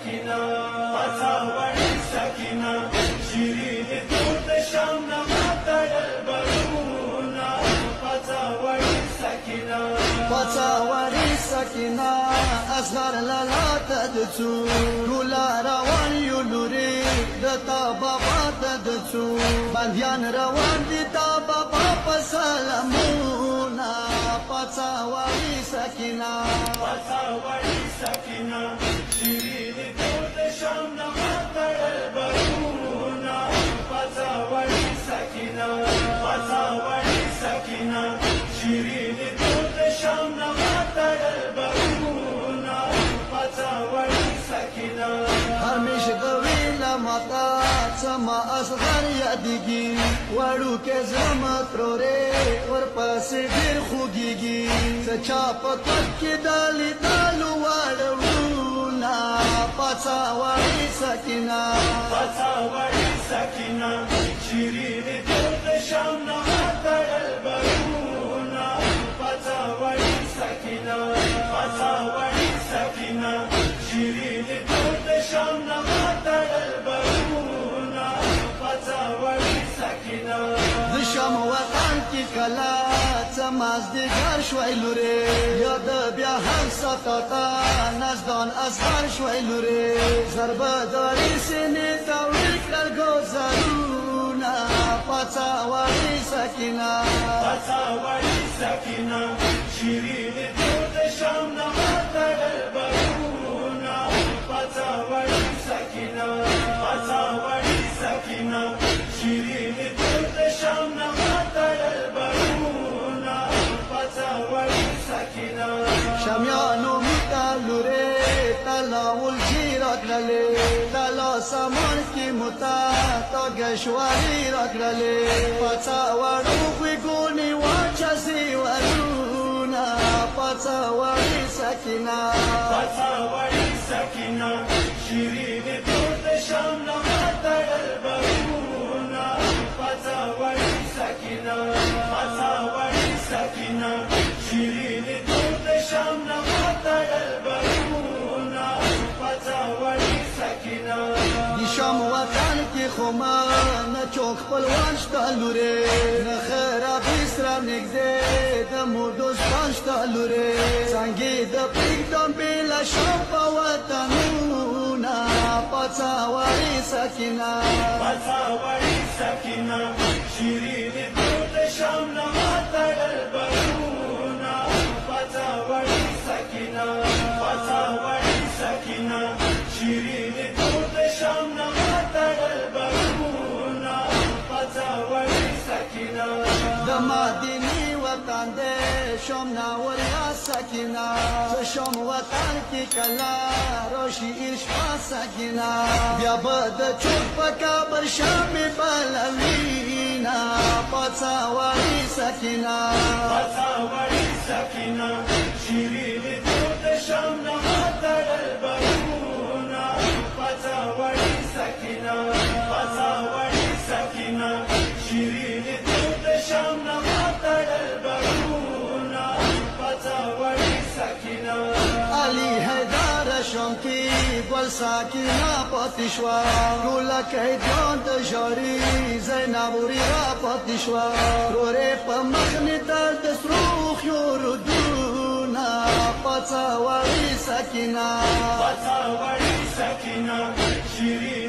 سکینه پڅه وړي سکینه شیرین تور د شام نه ماتړل برونه پڅه وړي سکینه پڅه وړي سکینه اصغر لالا ته د څو ګولا روان یو لوري د تا بابا ته د څو بندیان روان دي تا بابا په سلامونه پڅه وړي سکینه پڅه وړي سکینه شیرین تور د شام نه ماتړل برونه پڅه وړي سکینه پڅه وړي سکینه شیرین تور د شام نه ماتړل برونه پڅه وړي سکینه همیشه د ویله ماته څما اصغر یادېږي وړوکی زما ترورې ورپسې ډېر خوږېږي څه چا په کټ کې د لیدلو وړونه پڅه وړي سکینه پڅه وړي سکینه شیرین تور د شام نه ماتړل برونه پڅه وړي سکینه پڅه وړي سکینه شیرین تور د شام نه ماتړل برونه پڅه وړي سکینه د شام وطن کې کله څه مازدیګر شوی لورې یاد بیا هم ستا نزدان اصغر شوی لورې ضربه داري سینې ته وړي کړل ګوزارونه پڅه وړي سکینه پڅه وړي سکینه شیرین تور د شام نه ماتړل برونه پڅه وړي سکینه پڅه وړي سکینه شیرین تور د شام نه ماتړل برونه پڅه وړي سکینه شامیانو میته لورې تلاول چې راکړلې تلا سامان کې موته تا ګشواري راکړلې پڅه وړو غوږونې واچسې ورونه پڅه وړي سکینه پڅه وړي سکینه شیرین تور د شام نه ماتړل برونه پڅه وړي سکینه پڅه وړي سکینه شیرین تور د شام نه ماتړل برونه پڅه وړي سکینه د شام وطن کې خو ما نه چوک خپلوان شته لورې نه خرابې سره نږدې د مور دوستان شته لورې څانګې د پرېږدم بېله شام په وطنونه پڅه وړي سکینه پڅه وړي سکینه شیرین تور د شام نه ماتړل برونه پڅه وړي سکینه پڅه وړي سکینه شیرین تور د شام نه ماتړل برونه پڅه وړي سکینه د مدینې وطن دی شام ناولیا سکینه څه شام وطن کې کله راشي عشقه سکینه بیا به د چوک په کابل شامې بلوینه پڅه وړي سکینه پڅه وړي سکینه شیرین تور د شام نه ماتړل برونه پڅه وړي سکینه پڅه وړي سکینه شیرین تور د شام نه ماتړل برونه پڅه وړي سکینه علي حیدر شام کې ګل ساکینه پاتې شوه ګولکۍ جان د ژاري زینب ورېره پاتې شوه ورورې په مخ مې درد سرو خیو رودونه پڅه وړي سکینه پڅه وړي سکینه شیرین